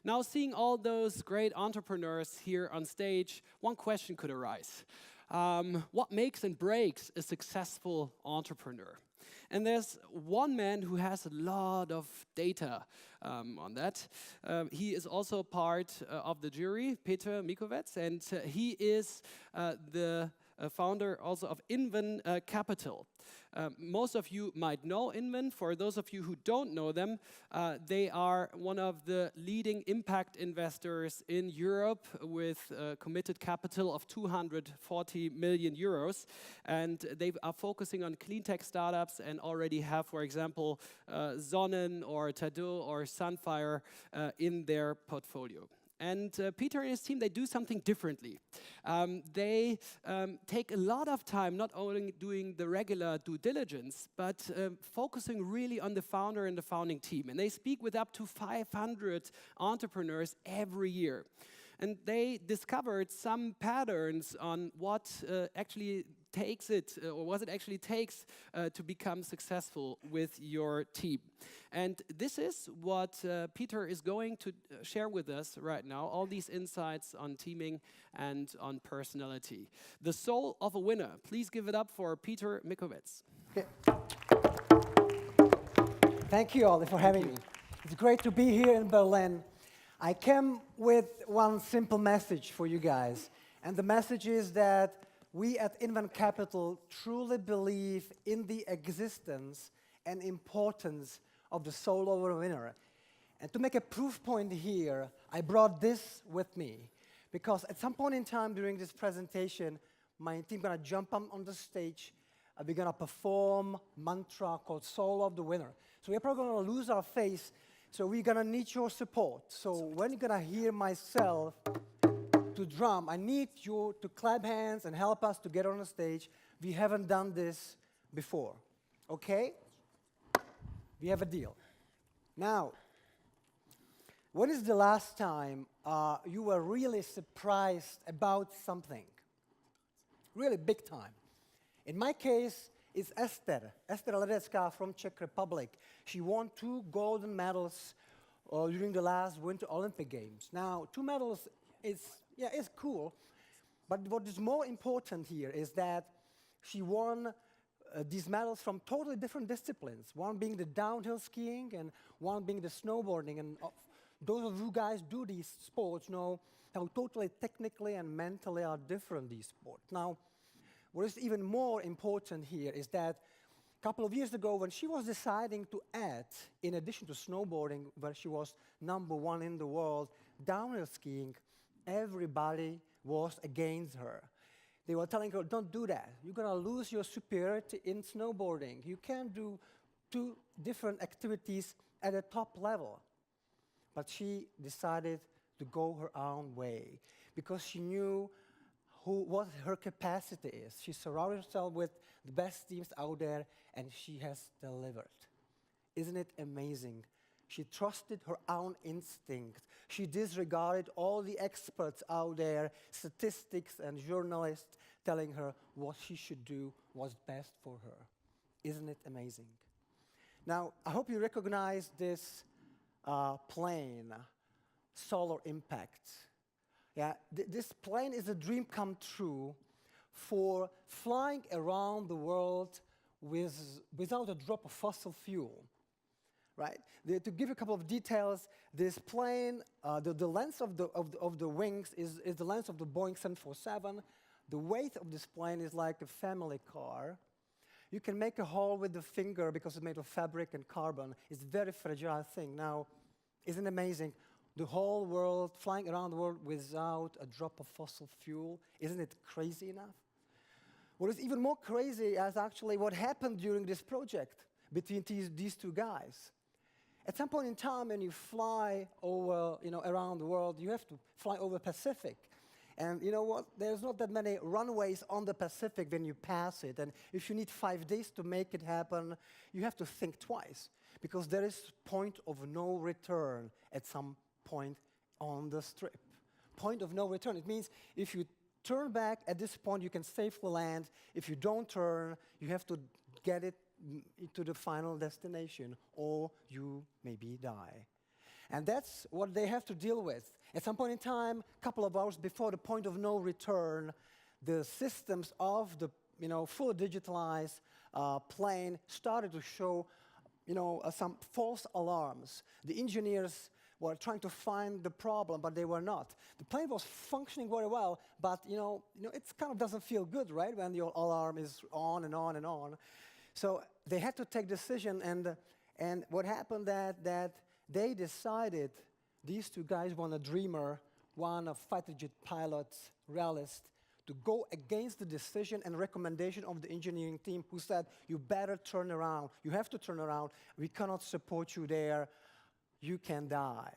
Now, seeing all those great entrepreneurs here on stage, one question could arise. What makes and breaks a successful entrepreneur? And there's one man who has a lot of data on that. He is also part of the jury, Peter Mikovets, and he is the founder also of Inven Capital. Most of you might know Inven. For those of you who don't know them, they are one of the leading impact investors in Europe with committed capital of 240 million euros. And they are focusing on clean tech startups and already have, for example, Sonnen or Tado or Sunfire in their portfolio. And Peter and his team, they do something differently. They take a lot of time not only doing the regular due diligence, but focusing really on the founder and the founding team. And they speak with up to 500 entrepreneurs every year. And they discovered some patterns on what actually takes it, or what it actually takes to become successful with your team. And this is what Peter is going to share with us right now, all these insights on teaming and on personality. The soul of a winner. Please give it up for Peter Mikovets. Okay. Thank you, Ollie, for having me. It's great to be here in Berlin. I came with one simple message for you guys. And the message is that we at Inven Capital truly believe in the existence and importance of the soul of a winner. And to make a proof point here, I brought this with me. Because at some point in time during this presentation, my team is going to jump on the stage. We're going to perform mantra called Soul of the Winner. So we're probably going to lose our face. So we're going to need your support. So when you're going to hear myself to drum, I need you to clap hands and help us to get on the stage. We haven't done this before. Okay? We have a deal. Now, when is the last time you were really surprised about something? Really big time. In my case, it's Esther Ledecká from Czech Republic. She won 2 golden medals during the last Winter Olympic Games. Now, 2 medals is cool, but what is more important here is that she won these medals from totally different disciplines, one being the downhill skiing and one being the snowboarding. And those of you guys do these sports know how totally technically and mentally are different these sports. Now, what is even more important here is that a couple of years ago when she was deciding to add, in addition to snowboarding, where she was #1 in the world, downhill skiing, everybody was against her. They were telling her, don't do that. You're going to lose your superiority in snowboarding. You can't do 2 different activities at a top level. But she decided to go her own way because she knew what her capacity is. She surrounded herself with the best teams out there, and she has delivered. Isn't it amazing? She trusted her own instinct. She disregarded all the experts out there, statistics and journalists telling her what she should do was best for her. Isn't it amazing? Now, I hope you recognize this plane, Solar Impact. Yeah, this plane is a dream come true for flying around the world without a drop of fossil fuel. Right? To give you a couple of details, this plane, the length of the wings is the length of the Boeing 747. The weight of this plane is like a family car. You can make a hole with the finger because it's made of fabric and carbon. It's a very fragile thing. Now, isn't it amazing? The whole world, flying around the world without a drop of fossil fuel. Isn't it crazy enough? What is even more crazy is actually what happened during this project between these 2 guys. At some point in time, when you fly over, around the world, you have to fly over Pacific. And you know what? There's not that many runways on the Pacific when you pass it. And if you need 5 days to make it happen, you have to think twice. Because there is point of no return at some point on the strip. Point of no return. It means if you turn back at this point, you can safely land. If you don't turn, you have to get it to the final destination, or you maybe die. And that's what they have to deal with. At some point in time, a couple of hours before the point of no return, the systems of the fully digitalized plane started to show some false alarms. The engineers were trying to find the problem, but they were not. The plane was functioning very well, but it kind of doesn't feel good, right, when your alarm is on and on and on. So they had to take decision, and what happened that they decided, these two guys, one a dreamer, one a fighter jet pilot, realist, to go against the decision and recommendation of the engineering team, who said, you better turn around. You have to turn around. We cannot support you there. You can die.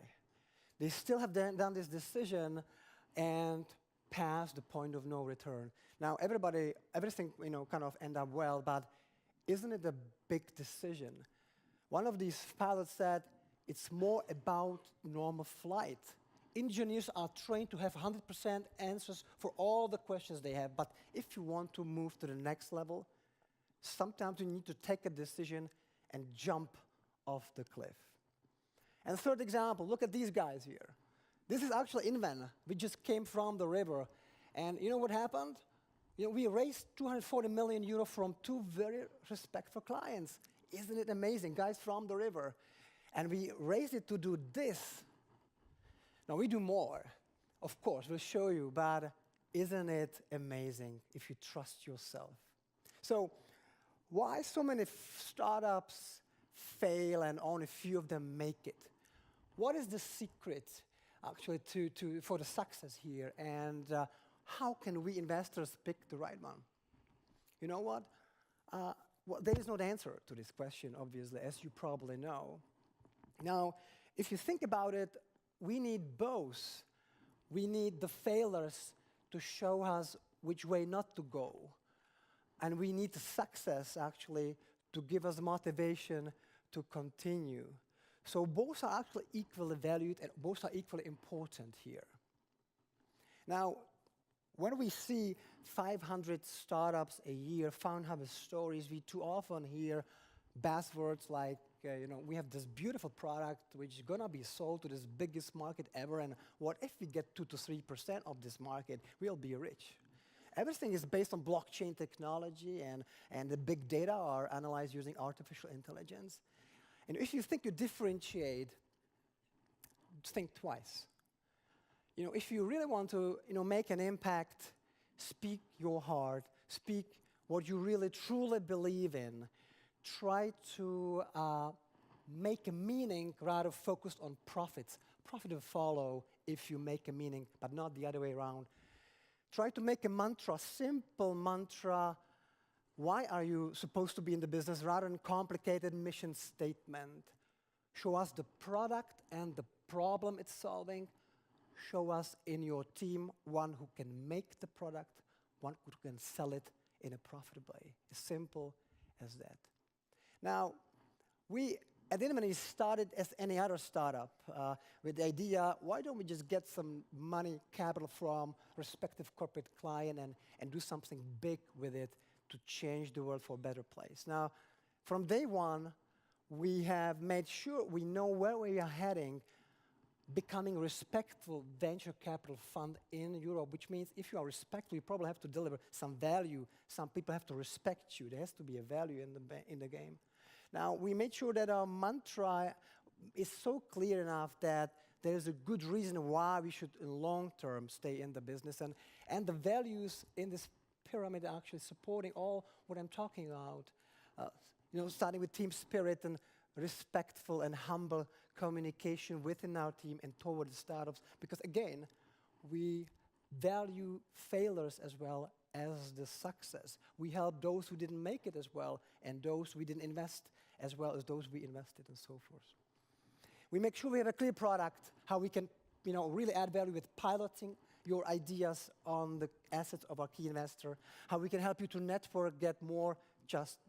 They still have done this decision and passed the point of no return. Now, everything kind of end up well, but isn't it a big decision? One of these pilots said, it's more about normal flight. Engineers are trained to have 100% answers for all the questions they have, but if you want to move to the next level, sometimes you need to take a decision and jump off the cliff. And third example, look at these guys here. This is actually Inven. We just came from the river, and you know what happened? We raised 240 million euro from two very respectful clients. Isn't it amazing? Guys from the river. And we raised it to do this. Now, we do more. Of course, we'll show you, but isn't it amazing if you trust yourself? So why so many startups fail and only a few of them make it? What is the secret, actually, for the success here? And how can we investors pick the right one? You know what? Well, there is no answer to this question, obviously, as you probably know. Now, if you think about it, we need both. We need the failures to show us which way not to go. And we need the success, actually, to give us motivation to continue. So both are actually equally valued and both are equally important here. Now, when we see 500 startups a year, found hub stories, we too often hear buzzwords like, we have this beautiful product which is going to be sold to this biggest market ever, and what if we get 2 to 3% of this market, we'll be rich. Everything is based on blockchain technology, and the big data are analyzed using artificial intelligence. And if you think you differentiate, think twice. If you really want to make an impact, speak your heart, speak what you really truly believe in. Try to make a meaning rather focused on profits. Profit will follow if you make a meaning, but not the other way around. Try to make a mantra, simple mantra. Why are you supposed to be in the business rather than complicated mission statement? Show us the product and the problem it's solving. Show us in your team one who can make the product, one who can sell it in a profitable way. As simple as that. Now, we at Inven started as any other startup with the idea, why don't we just get some money, capital from respective corporate client and do something big with it to change the world for a better place. Now, from day one, we have made sure we know where we are heading, becoming a respectful venture capital fund in Europe, which means if you are respectful, you probably have to deliver some value. Some people have to respect you. There has to be a value in the game. Now, we made sure that our mantra is so clear enough that there's a good reason why we should, in long term, stay in the business. And the values in this pyramid are actually supporting all what I'm talking about. Starting with team spirit and respectful and humble communication within our team and toward the startups. Because again, we value failures as well as the success. We help those who didn't make it as well, and those we didn't invest as well as those we invested, and so forth. We make sure we have a clear product, how we can really add value with piloting your ideas on the assets of our key investor, how we can help you to network, get more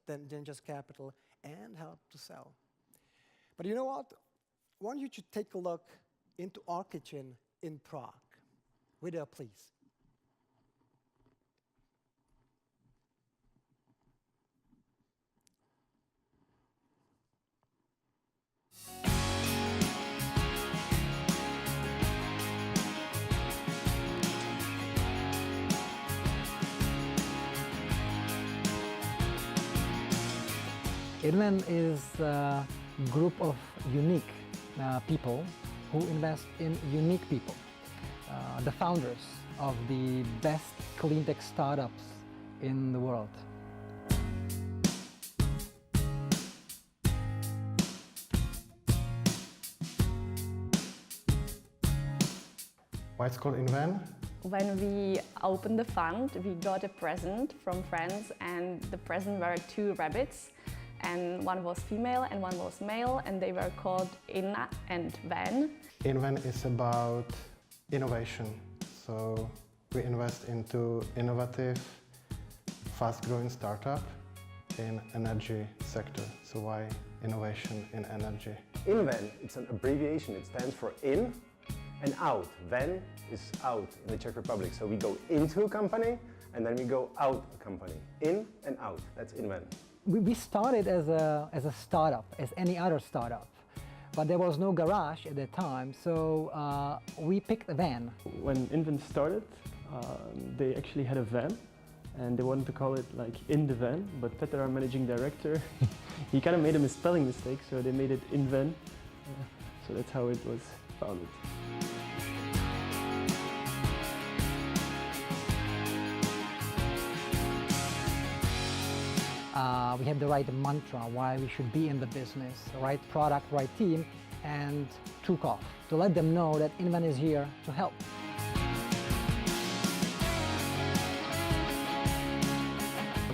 than just capital, and help to sell. But you know what? I want you to take a look into our kitchen in Prague. Video, please. Inven is a group of unique people who invest in unique people, the founders of the best clean tech startups in the world. Why it's called Inven? When we opened the fund, we got a present from friends, and the present were two rabbits, and one was female and one was male, and they were called Inna and Van. Inven is about innovation. So we invest into innovative, fast-growing startup in energy sector. So why innovation in energy? Inven, it's an abbreviation. It stands for in and out. Ven is out in the Czech Republic. So we go into a company and then we go out a company. In and out, that's Inven. We started as a startup, as any other startup, but there was no garage at that time, so we picked a van. When Inven started, they actually had a van, and they wanted to call it like In the Van, but Peter, our managing director, he kind of made a misspelling mistake, so they made it Inven. So that's how it was founded. We had the right mantra, why we should be in the business, right product, right team, and took off to let them know that Inven is here to help.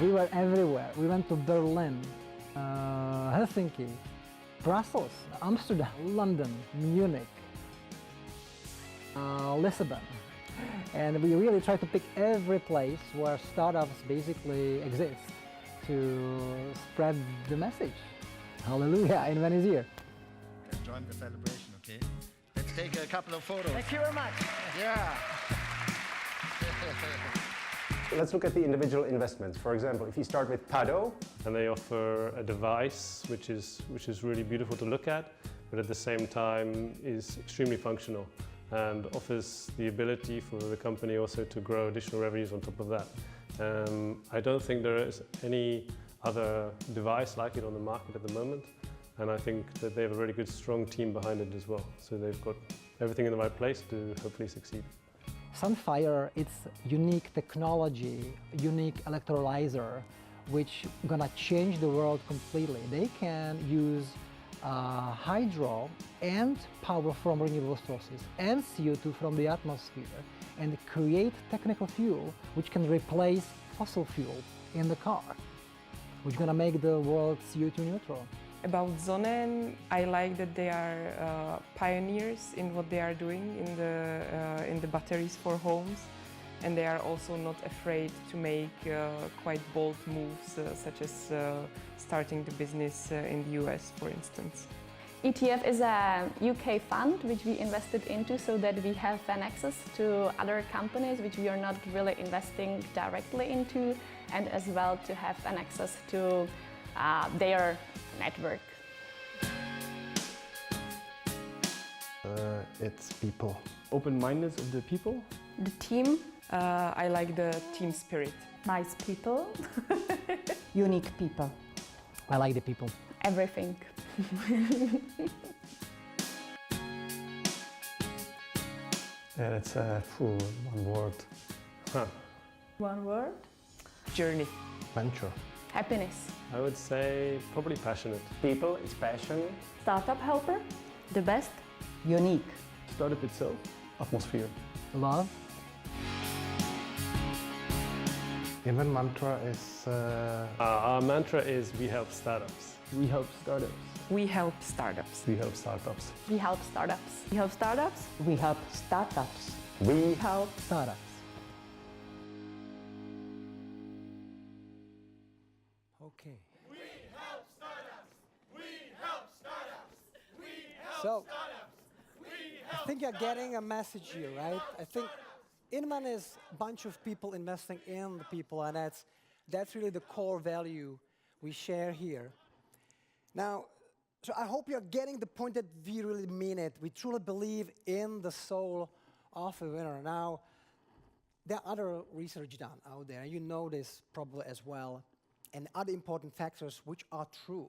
We were everywhere. We went to Berlin, Helsinki, Brussels, Amsterdam, London, Munich, Lisbon. And we really tried to pick every place where startups basically exist to spread the message. Hallelujah, Inven is here. Let's join the celebration, okay? Let's take a couple of photos. Thank you very much. Yeah. Let's look at the individual investments. For example, if you start with Pado, And they offer a device which is really beautiful to look at, but at the same time is extremely functional and offers the ability for the company also to grow additional revenues on top of that. I don't think there is any other device like it on the market at the moment, and I think that they have a really good, strong team behind it as well. So they've got everything in the right place to hopefully succeed. Sunfire, it's unique technology, unique electrolyzer, which gonna change the world completely. They can use hydro and power from renewable sources and CO2 from the atmosphere and create technical fuel which can replace fossil fuel in the car, which is gonna make the world CO2 neutral. About Zonen, I like that they are pioneers in what they are doing in the batteries for homes, and they are also not afraid to make quite bold moves, such as starting the business in the US, for instance. ETF is a UK fund which we invested into so that we have an access to other companies which we are not really investing directly into, and as well to have an access to their network. It's people. Open-mindedness of the people. The team, I like the team spirit. Nice people, unique people. I like the people. Everything. Yeah, that's one word. One word? Journey. Venture. Happiness. I would say probably passionate. people, it's passion. Startup helper? The best. Unique. Startup itself. Atmosphere. Love. Inven mantra is Our mantra is we help startups. We help startups. We help startups. we help startups. We help startups. We help startups? We help startups. We Help startups. Okay. We help startups. We help startups. We help startups. I think you're getting a message here, right? I think Inven is a bunch of people investing in the people, and that's really the core value we share here. Now, so I hope you're getting the point that we really mean it. We truly believe in the soul of a winner. Now, there are other research done out there, and you know this probably as well, and other important factors which are true.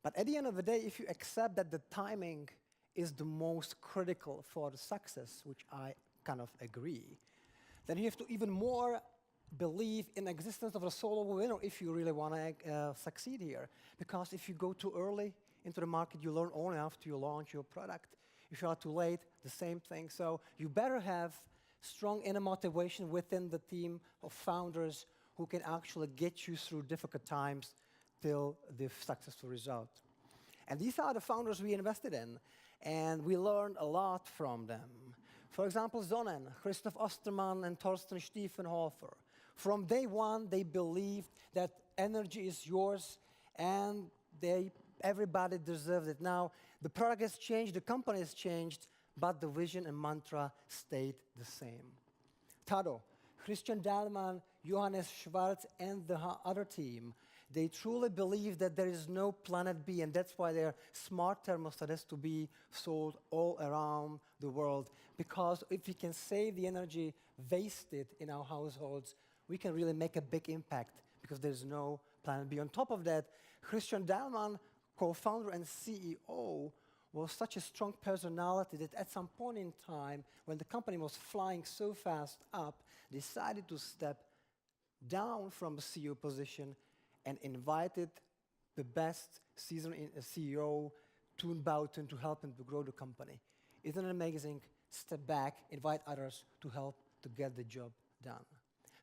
But at the end of the day, if you accept that the timing is the most critical for the success, which I kind of agree, then you have to even more believe in the existence of a solo winner if you really want to succeed here. Because if you go too early into the market, you learn only after you launch your product. If you are too late, the same thing. So you better have strong inner motivation within the team of founders who can actually get you through difficult times till the successful result. And these are the founders we invested in, and we learned a lot from them. For example, Sonnen, Christoph Ostermann and Thorsten Stiefenhofer. From day one, they believed that energy is yours, and everybody deserves it. Now, the product has changed, the company has changed, but the vision and mantra stayed the same. Tado, Christian Dahlmann, Johannes Schwarz, and the other team, they truly believe that there is no planet B, and that's why their smart thermostat has to be sold all around the world. Because if we can save the energy wasted in our households, we can really make a big impact, because there's no planet B. On top of that, Christian Dahlmann, co-founder and CEO, was such a strong personality that at some point in time, when the company was flying so fast up, decided to step down from the CEO position and invited the best seasoned CEO, Toon Bouten, to help him to grow the company. Isn't it amazing? Step back, invite others to help to get the job done.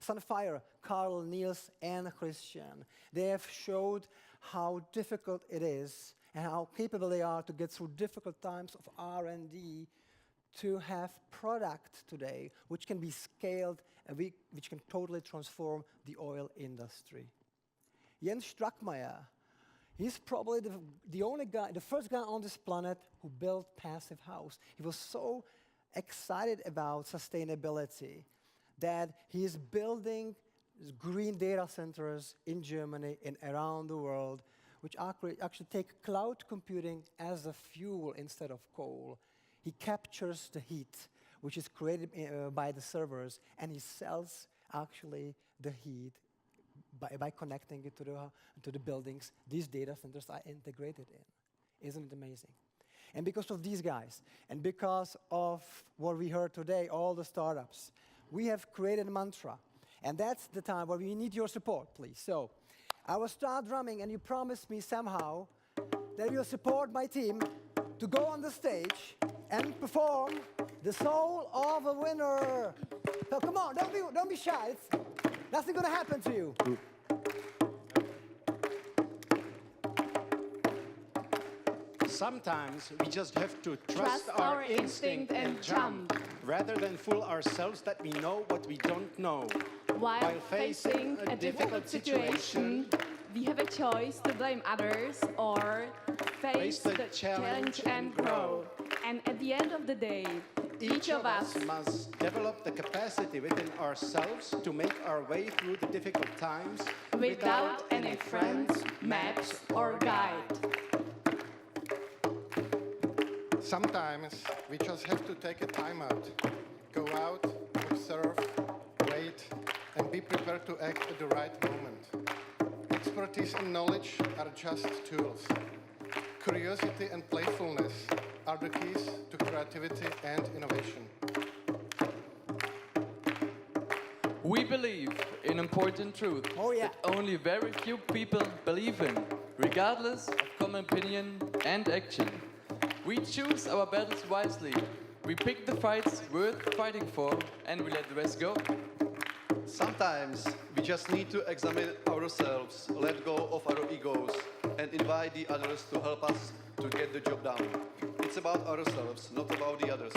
Sunfire, Carl, Niels, and Christian, they have showed how difficult it is and how capable they are to get through difficult times of R&D to have product today which can be scaled and which can totally transform the oil industry. Jens Strackmeyer, he's probably the first guy on this planet who built Passive House. He was so excited about sustainability that he is building green data centers in Germany and around the world, which actually take cloud computing as a fuel instead of coal. He captures the heat, which is created by the servers, and he sells actually the heat by connecting it to the buildings these data centers are integrated in. Isn't it amazing? And because of these guys, and because of what we heard today, all the startups, we have created a mantra. And that's the time where we need your support, please. So I will start drumming, and you promise me somehow that you'll support my team to go on the stage and perform the Soul of a Winner. So come on, don't be shy. Nothing gonna happen to you. Sometimes we just have to trust our instinct and jump, rather than fool ourselves that we know what we don't know. While facing a difficult situation, we have a choice to blame others or face the challenge and grow. And at the end of the day, each of us must develop the capacity within ourselves to make our way through the difficult times without any friends, maps, or guide. Sometimes we just have to take a time out, go out, observe, wait, and be prepared to act at the right moment. Expertise and knowledge are just tools. Curiosity and playfulness are the keys to creativity and innovation. We believe in important truth that only very few people believe in, regardless of common opinion and action. We choose our battles wisely. We pick the fights worth fighting for, and we let the rest go. Sometimes we just need to examine ourselves, let go of our egos, and invite the others to help us to get the job done. It's about ourselves, not about the others.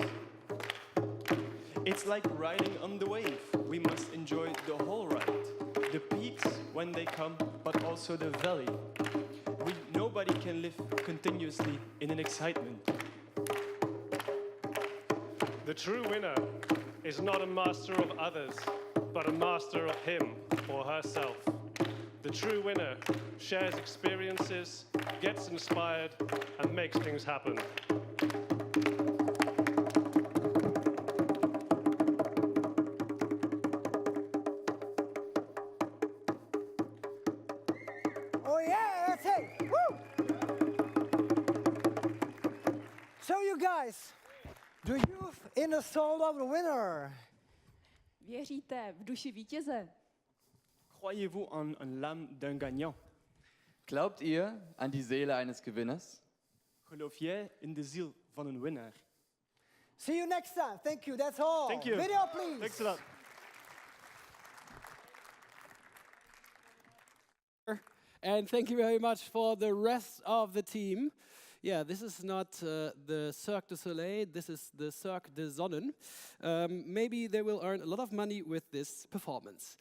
It's like riding on the wave. We must enjoy the whole ride. The peaks when they come, but also the valley. Nobody can live continuously in an excitement. The true winner is not a master of others, but a master of him or herself. The true winner shares experiences, gets inspired, and makes things happen. Oh yeah, that's it. Woo! you guys? Do you in the soul of the winner? Věříte v duši vítěze? Croyez-vous en l'âme d'un gagnant? Glaubt ihr an die Seele eines Gewinners? Geloof jij in de ziel van een winnaar? See you next time. Thank you. That's all. Thank you. Video, please. Thanks a lot. And thank you very much for the rest of the team. Yeah, this is not the Cirque du Soleil, this is the Cirque des Sonnen. Maybe they will earn a lot of money with this performance.